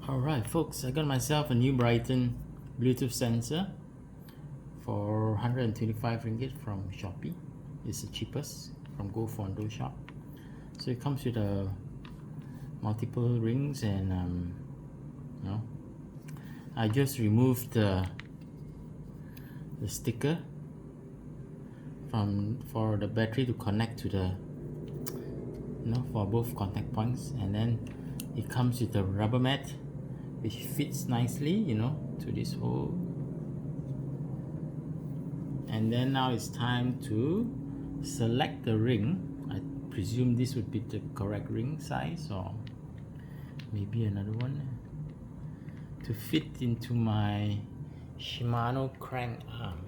Alright folks, I got myself a new Bryton Bluetooth sensor for 125 ringgit from Shopee. It's the cheapest from Go Fondo shop. So it comes with a multiple rings and I just removed the sticker for the battery to connect to the for both contact points, and then it comes with a rubber mat which fits nicely to this hole. And then now it's time to select the ring. I presume this would be the correct ring size, or maybe another one to fit into my Shimano crank arm.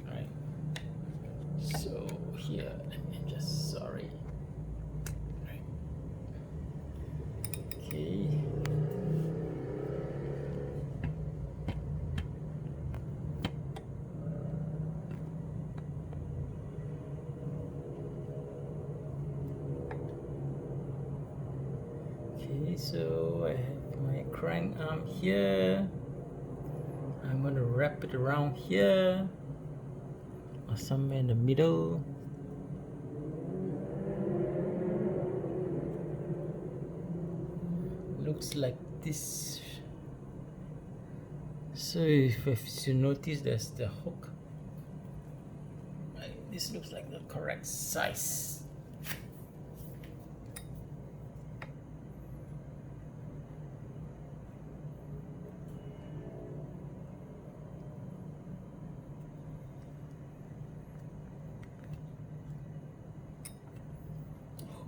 Right, so here, sorry. Right. Okay. Okay, so I have my crank arm here. I'm going to wrap it around here or somewhere in the middle. Looks like this. So if you notice, there's the hook. Right, this looks like the correct size.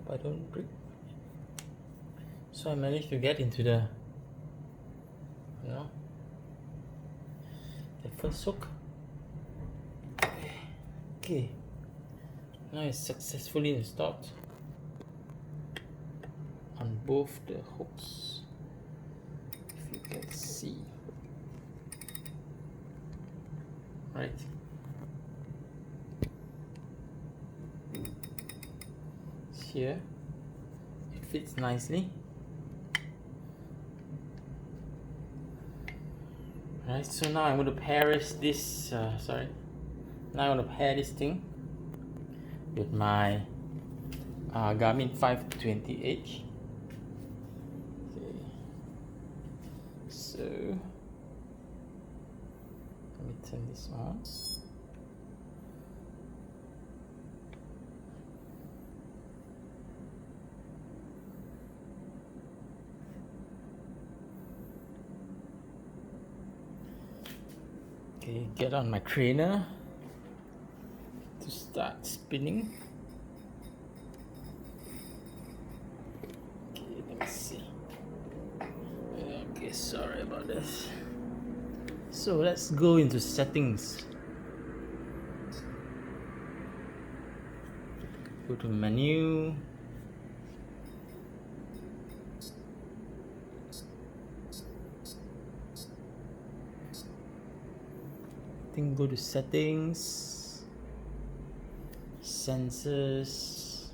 I don't break. So I managed to get into the first hook. Okay, now it's successfully installed on both the hooks, if you can see. Right, here it fits nicely. Right, so now I'm going to pair this now I'm going to pair this thing with my Garmin 520H. Okay, so let me turn this on. Okay, get on my trainer to start spinning. Okay, let me see. Okay, sorry about this. So let's go into settings. Go to menu. Then go to settings, sensors,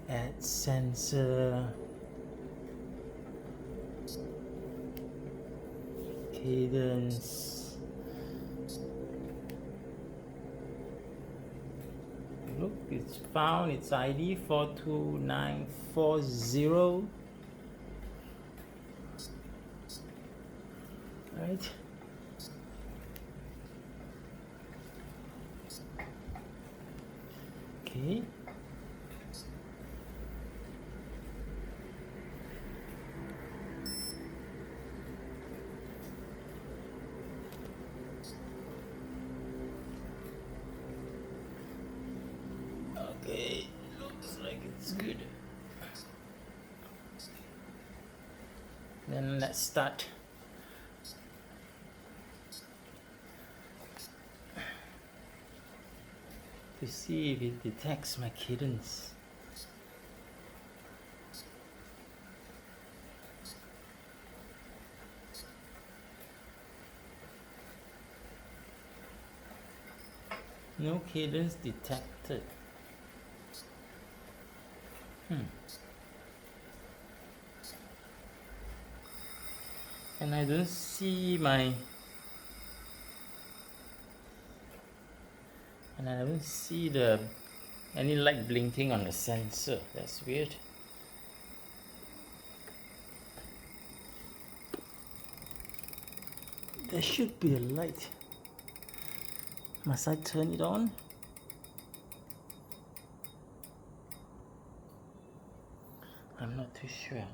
add sensor, cadence. Look, it's found its ID 42940. Right. Okay. Okay, looks like it's good. Then let's start. To see if it detects my cadence. No cadence detected. And I don't see my any light blinking on the sensor. That's weird. There should be a light. Must I turn it on? I'm not too sure.